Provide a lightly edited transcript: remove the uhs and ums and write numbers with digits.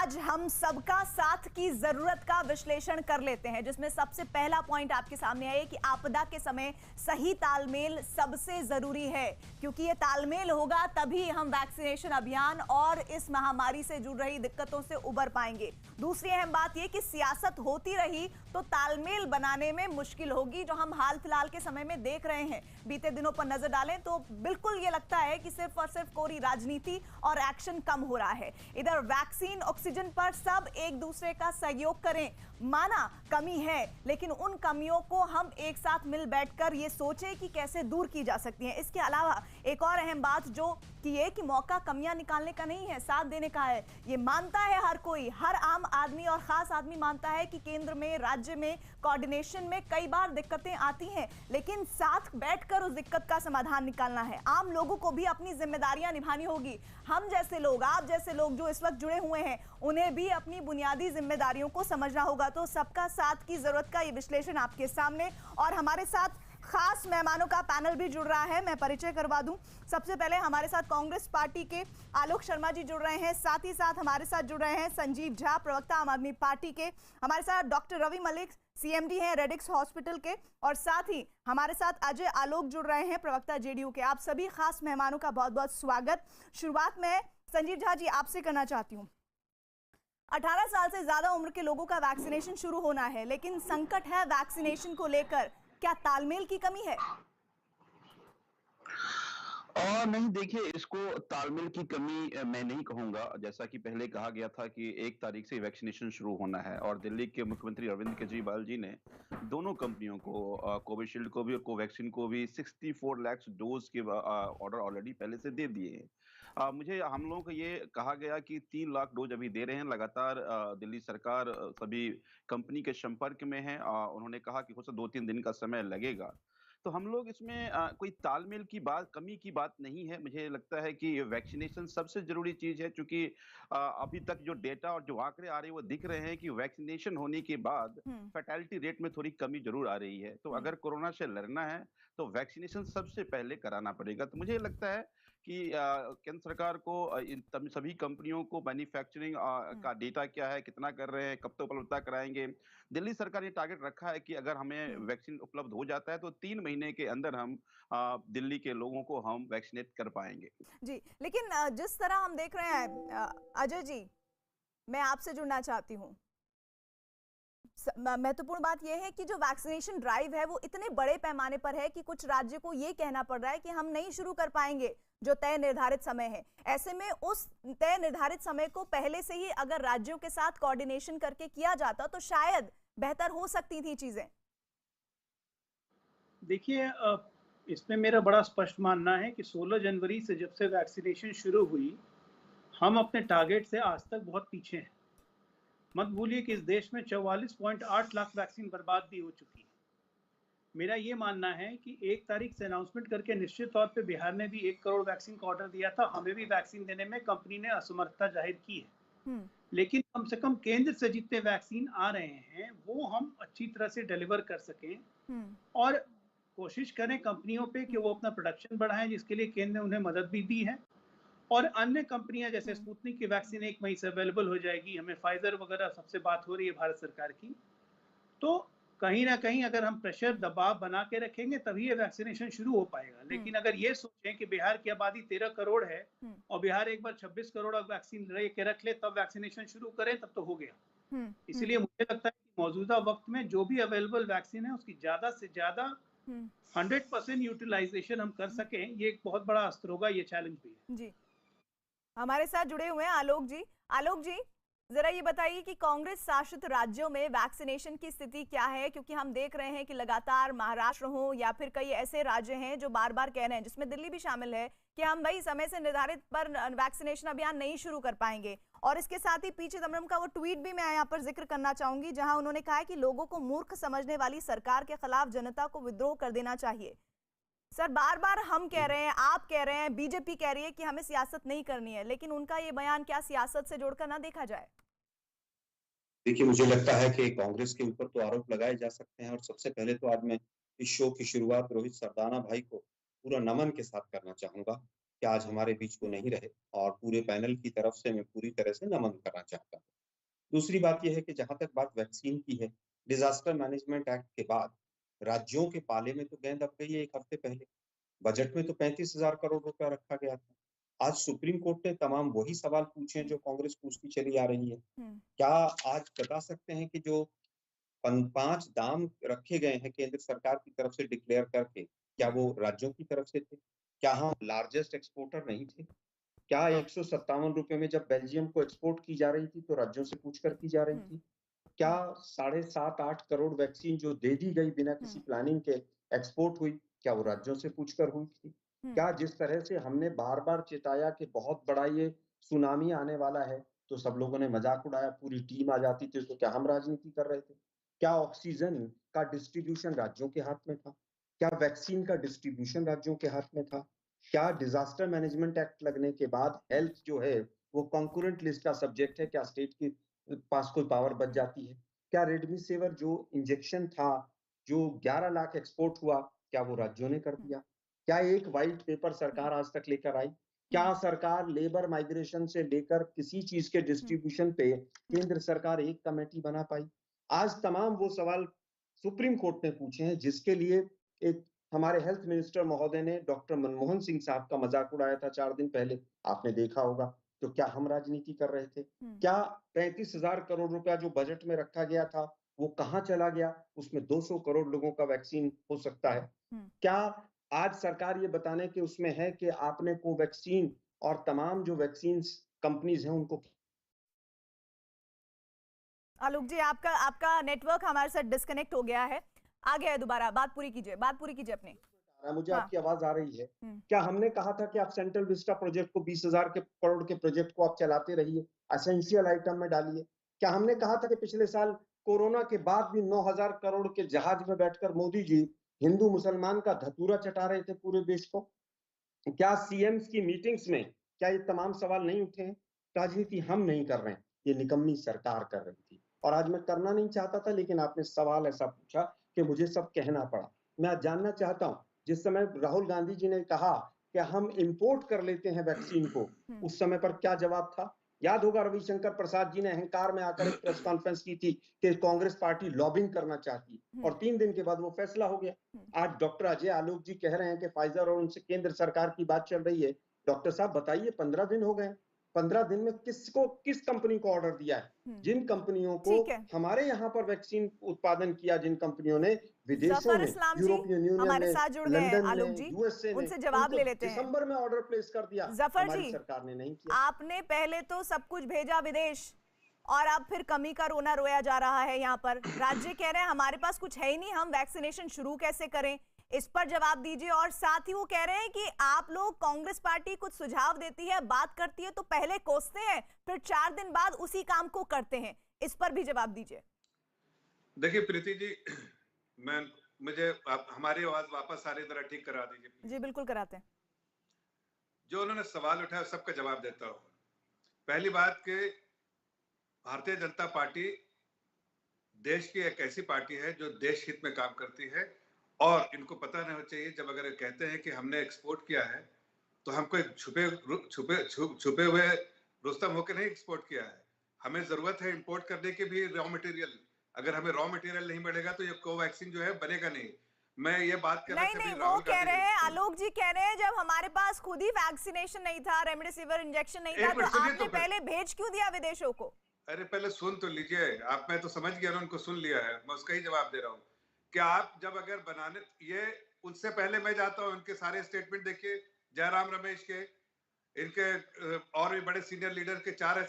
आज हम सबका साथ की जरूरत का विश्लेषण कर लेते हैं, जिसमें सबसे पहला पॉइंट आपके सामने है कि आपदा के समय सही तालमेल सबसे जरूरी है, क्योंकि ये तालमेल होगा तभी हम वैक्सीनेशन अभियान और इस महामारी से जुड़ रही दिक्कतों से उबर पाएंगे। दूसरी अहम बात यह कि सियासत होती रही तो तालमेल बनाने में मुश्किल होगी, जो हम हाल फिलहाल के समय में देख रहे हैं। बीते दिनों पर नजर डालें तो बिल्कुल ये लगता है कि सिर्फ और सिर्फ कोरी राजनीति और एक्शन कम हो रहा है। इधर वैक्सीन, ऑक्सीजन पर सब एक दूसरे का सहयोग करें। माना कमी है, लेकिन उन कमियों को हम एक साथ मिल बैठकर ये सोचें कि कैसे दूर की जा सकती हैं। इसके अलावा एक और अहम बात जो कि मौका कमियां निकालने का नहीं है, साथ देने का है। ये मानता है हर कोई, हर आम आदमी और खास आदमी मानता है कि केंद्र में, राज्य में कोऑर्डिनेशन में कई बार दिक्कतें आती हैं, लेकिन साथ बैठकर उस दिक्कत का समाधान निकालना है। आम लोगों को भी अपनी जिम्मेदारियां निभानी होगी। हम जैसे लोग, आप जैसे लोग जो इस वक्त जुड़े हुए हैं, उन्हें भी अपनी बुनियादी जिम्मेदारियों को समझना होगा। तो सबका साथ की जरूरत का ये विश्लेषण आपके सामने, और हमारे साथ खास मेहमानों का पैनल भी जुड़ रहा है। मैं परिचय करवा दूं। सबसे पहले हमारे साथ कांग्रेस पार्टी के आलोक शर्मा जी जुड़ रहे हैं, साथ ही साथ हमारे साथ जुड़ रहे हैं संजीव झा, प्रवक्ता आम आदमी पार्टी के। हमारे साथ डॉक्टर रवि मलिक, सीएमडी हैं रेडिक्स हॉस्पिटल के, और साथ ही हमारे साथ अजय आलोक जुड़ रहे हैं, प्रवक्ता जेडीयू के। आप सभी खास मेहमानों का बहुत बहुत स्वागत। शुरुआत में संजीव झा जी आपसे करना चाहती हूँ। 18 साल से ज्यादा उम्र के लोगों का वैक्सीनेशन शुरू होना है, लेकिन संकट है वैक्सीनेशन को लेकर। क्या तालमेल की कमी है? और नहीं, देखिए, इसको तालमेल की कमी मैं नहीं कहूंगा। जैसा कि पहले कहा गया था कि 1 तारीख से वैक्सीनेशन शुरू होना है, और दिल्ली के मुख्यमंत्री अरविंद केजरीवाल जी ने दोनों कंपनियों को, कोविशील्ड को भी और कोवैक्सीन को भी 64 लाख डोज के ऑर्डर ऑलरेडी पहले से दे दिए हैं। मुझे हम लोगों को ये कहा गया कि 3 लाख डोज अभी दे रहे हैं लगातार। दिल्ली सरकार सभी कंपनी के संपर्क में है। उन्होंने कहा कि हो सकता 2-3 दिन का समय लगेगा। तो हम लोग इसमें कोई तालमेल की बात, कमी की बात नहीं है। मुझे लगता है कि वैक्सीनेशन सबसे ज़रूरी चीज़ है, चूँकि अभी तक जो डेटा और जो आंकड़े आ रहे हैं वो दिख रहे हैं कि वैक्सीनेशन होने के बाद हम्म। फैटेलिटी रेट में थोड़ी कमी ज़रूर आ रही है। तो अगर कोरोना से लड़ना है तो वैक्सीनेशन सबसे पहले कराना पड़ेगा। तो मुझे लगता है कि केंद्र सरकार को इन सभी कंपनियों को मैन्युफैक्चरिंग का डेटा क्या है, कितना कर रहे हैं, कब तक उपलब्धता कराएंगे। दिल्ली सरकार ने टारगेट रखा है कि अगर हमें वैक्सीन उपलब्ध हो जाता है तो 3 महीने के अंदर हम दिल्ली के लोगों को हम वैक्सीनेट कर पाएंगे। जी, लेकिन जिस तरह हम देख रहे हैं, अजय जी, मैं आपसे जुड़ना चाहती हूँ। महत्वपूर्ण बात यह है कि जो वैक्सीनेशन ड्राइव है वो इतने बड़े पैमाने पर है कि कुछ राज्य को ये कहना पड़ रहा है कि हम नहीं शुरू कर पाएंगे जो तय निर्धारित समय है। ऐसे में उस तय निर्धारित समय को पहले से ही अगर राज्यों के साथ कोऑर्डिनेशन करके किया जाता तो शायद बेहतर हो सकती थी चीजें। देखिए, इसमें मेरा बड़ा स्पष्ट मानना है कि 16 जनवरी से जब से वैक्सीनेशन शुरू हुई, हम अपने टारगेट से आज तक बहुत पीछे हैं। मत भूलिए कि इस देश में 44.8 लाख वैक्सीन बर्बाद भी हो चुकी है। मेरा ये मानना है कि 1 तारीख से अनाउंसमेंट करके निश्चित तौर पे बिहार ने भी 1 करोड़ वैक्सीन का ऑर्डर दिया था। हमें भी वैक्सीन देने में कंपनी ने असमर्थता जाहिर की है। लेकिन कम से कम केंद्र से जितने वैक्सीन आ रहे हैं वो हम अच्छी तरह से डिलीवर कर सकें, और कोशिश करें कंपनियों पे कि वो अपना प्रोडक्शन बढ़ाएं, जिसके लिए केंद्र ने उन्हें मदद भी दी है। और अन्य कंपनियां जैसे स्पुतनिक की वैक्सीन 1 मई से अवेलेबल हो जाएगी। हमें फाइजर वगैरह सबसे बात हो रही है भारत सरकार की। तो कहीं ना कहीं अगर हम प्रेशर, दबाव बना के रखेंगे तभी ये वैक्सीनेशन शुरू हो पाएगा। लेकिन अगर ये सोचें कि बिहार की आबादी 13 करोड़ है और बिहार एक बार 26 करोड़ वैक्सीन लेके रख ले तब वैक्सीनेशन शुरू करें, तब तो हो गया। इसलिए मुझे लगता है कि मौजूदा वक्त में जो भी अवेलेबल वैक्सीन है उसकी ज्यादा से ज्यादा 100% यूटिलाइजेशन हम कर सकें, ये एक बहुत बड़ा अस्त्र होगा। ये चैलेंज भी है जी। हमारे साथ जुड़े हुए हैं आलोक जी। आलोक जी, जरा ये बताइए कि कांग्रेस शासित राज्यों में वैक्सीनेशन की स्थिति क्या है, क्योंकि हम देख रहे हैं कि लगातार महाराष्ट्र हो या फिर कई ऐसे राज्य हैं जो बार बार कह रहे हैं, जिसमें दिल्ली भी शामिल है, कि हम भाई समय से निर्धारित पर वैक्सीनेशन अभियान नहीं शुरू कर पाएंगे। और इसके साथ ही पी चिदम्बरम का वो ट्वीट भी मैं यहाँ पर जिक्र करना चाहूंगी, जहां उन्होंने कहा है कि लोगों को मूर्ख समझने वाली सरकार के खिलाफ जनता को विद्रोह कर देना चाहिए। सर, बार बार हम कह रहे हैं, आप कह रहे हैं, बीजेपी कह रही है कि हमें सियासत नहीं करनी है, लेकिन उनका ये बयान क्या सियासत से जोड़कर ना देखा जाए? देखिए, मुझे लगता है कि कांग्रेस के ऊपर तो आरोप लगाए जा सकते हैं, और सबसे पहले तो आज मैं इस शो की शुरुआत रोहित सरदाना भाई को पूरा नमन के साथ करना चाहूंगा कि आज हमारे बीच वो नहीं रहे, और पूरे पैनल की तरफ से मैं पूरी तरह से नमन करना चाहता हूँ। दूसरी बात यह है कि जहां तक बात वैक्सीन की है, डिजास्टर मैनेजमेंट एक्ट के बाद राज्यों के पाले में तो गेंद अब गई है 1 हफ्ते पहले। बजट में तो 35,000 करोड़ रुपया रखा गया था। आज सुप्रीम कोर्ट ने तमाम वही सवाल पूछे हैं जो कांग्रेस पूछती चली आ रही है। क्या आज बता सकते हैं कि जो 5 दाम रखे गए हैं केंद्र सरकार की तरफ से डिक्लेयर करके, क्या वो राज्यों की तरफ से थे? क्या हम लार्जेस्ट एक्सपोर्टर नहीं थे? क्या 157 रुपए में जब बेल्जियम को एक्सपोर्ट की जा रही थी तो राज्यों से पूछकर की जा रही थी? क्या 7.5-8 करोड़ वैक्सीन जो दे दी गई बिना किसी प्लानिंग के एक्सपोर्ट हुई, क्या वो राज्यों से पूछकर हुई थी? क्या जिस तरह से हमने बार-बार चेताया कि बहुत बड़ा ये सुनामी आने वाला है, तो सब लोगों ने मजाक उड़ाया, पूरी टीम आ जाती थी, तो क्या हम राजनीति कर रहे थे? क्या ऑक्सीजन का डिस्ट्रीब्यूशन राज्यों के हाथ में था? क्या वैक्सीन का डिस्ट्रीब्यूशन राज्यों के हाथ में था? क्या डिजास्टर मैनेजमेंट एक्ट लगने के बाद हेल्थ जो है वो कंकरेंट लिस्ट का सब्जेक्ट है? क्या स्टेट की पास कोई पावर बच जाती है? क्या रेमडेसिविर जो इंजेक्शन था, जो 11 लाख एक्सपोर्ट हुआ, क्या वो राज्यों ने कर दिया? क्या एक व्हाइट पेपर सरकार आज तक लेकर आई? क्या सरकार लेबर माइग्रेशन से लेकर किसी चीज के डिस्ट्रीब्यूशन पे केंद्र सरकार एक कमेटी बना पाई? आज तमाम वो सवाल सुप्रीम कोर्ट ने पूछे हैं, जिसके लिए एक हमारे हेल्थ मिनिस्टर महोदय ने डॉक्टर मनमोहन सिंह साहब का मजाक उड़ाया था 4 दिन पहले, आपने देखा होगा। तो क्या हम राजनीति कर रहे थे? क्या 35,000 करोड़ रुपया जो बजट में रखा गया था, वो कहाँ चला गया? उसमें 200 करोड़ लोगों का वैक्सीन हो सकता है। क्या आज सरकार ये बताने के उसमें है कि आपने कोवैक्सीन और तमाम जो वैक्सीन कंपनीज हैं उनको आलोक जी, आपका आपका नेटवर्क हमारे साथ डिस्कनेक्ट हो गया है। आ गया है दोबारा, बात पूरी कीजिए अपनी। मुझे हाँ। आपकी आवाज आ रही है। क्या हमने कहा था कि आप सेंट्रल विस्टा प्रोजेक्ट को 20,000 के करोड़ के प्रोजेक्ट को आप चलाते रहिए, एसेंशियल आइटम में डालिए? क्या हमने कहा था कि पिछले साल कोरोना के बाद भी 9,000 करोड़ के जहाज में बैठकर मोदी जी हिंदू मुसलमान का धतूरा चटा रहे थे पूरे देश को? क्या सीएम्स की मीटिंग्स में क्या ये तमाम सवाल नहीं उठे हैं? राजनीति हम नहीं कर रहे हैं, ये निकम्मी सरकार कर रही थी। और आज मैं करना नहीं चाहता था, लेकिन आपने सवाल ऐसा पूछा कि मुझे सब कहना पड़ा। मैं आज जानना चाहता हूं, जिस समय राहुल गांधी जी ने कहा कि हम इंपोर्ट कर लेते हैं वैक्सीन को, उस समय पर क्या जवाब था? याद होगा रविशंकर प्रसाद जी ने अहंकार में आकर एक प्रेस कॉन्फ्रेंस की थी कि कांग्रेस पार्टी लॉबिंग करना चाहती है, और 3 दिन के बाद वो फैसला हो गया। आज डॉक्टर अजय आलोक जी कह रहे हैं कि फाइजर और उनसे केंद्र सरकार की बात चल रही है। डॉक्टर साहब बताइए, 15 दिन हो गए, 15 दिन में किस कंपनी को ऑर्डर दिया है? जिन कंपनियों को हमारे यहाँ पर वैक्सीन उत्पादन किया, जिन कंपनियों ने विदेशों में, यूरोपियन यूनियन में, लंदन में, यूएसए में, उनसे जवाब ले लेते हैं। दिसंबर में ऑर्डर प्लेस कर दिया, हमारी सरकार ने नहीं किया। आपने पहले तो सब कुछ भेजा विदेश, और अब फिर कमी का रोना रोया जा रहा है। यहाँ पर राज्य कह रहे हैं हमारे पास कुछ है ही नहीं, हम वैक्सीनेशन शुरू कैसे करें? इस पर जवाब दीजिए। और साथ ही वो कह रहे हैं कि आप लोग, कांग्रेस पार्टी कुछ सुझाव देती है, बात करती है तो पहले कोसते हैं, फिर 4 दिन बाद उसी काम को करते हैं। इस पर भी जवाब दीजिए। देखिए प्रीति जी, मुझे हमारी आवाज वापस सारी तरह ठीक करा दीजिए। जी बिल्कुल कराते हैं। जो उन्होंने सवाल उठाया सबका जवाब देता हूं। पहली बात कि भारतीय जनता पार्टी देश की एक ऐसी पार्टी है जो देश हित में काम करती है, और इनको पता नहीं होना चाहिए, जब अगर कहते हैं कि हमने एक्सपोर्ट किया है तो हम कोई छुपे हुए रुस्तम होकर नहीं एक्सपोर्ट किया है। हमें जरूरत है इंपोर्ट करने की भी रॉ मटेरियल। अगर हमें रॉ मटेरियल नहीं मिलेगा तो ये कोवैक्सीन जो है बनेगा नहीं। मैं ये बात कर नहीं, वो कह रहे हैं, आलोक जी कह रहे हैं, जब हमारे पास खुद ही वैक्सीनेशन नहीं था, रेमडेसिविर इंजेक्शन नहीं था, तो आपने पहले भेज क्यों दिया विदेशों को? अरे पहले सुन तो लीजिए आप। मैं तो समझ गया ना, उनको सुन लिया है, मैं उसका ही जवाब दे रहा हूँ कि आप जब अगर बनाने, ये उनसे पहले मैं जाता हूँ, इनके सारे स्टेटमेंट देखिए, जयराम रमेश के, इनके और भी बड़े सीनियर लीडर के 4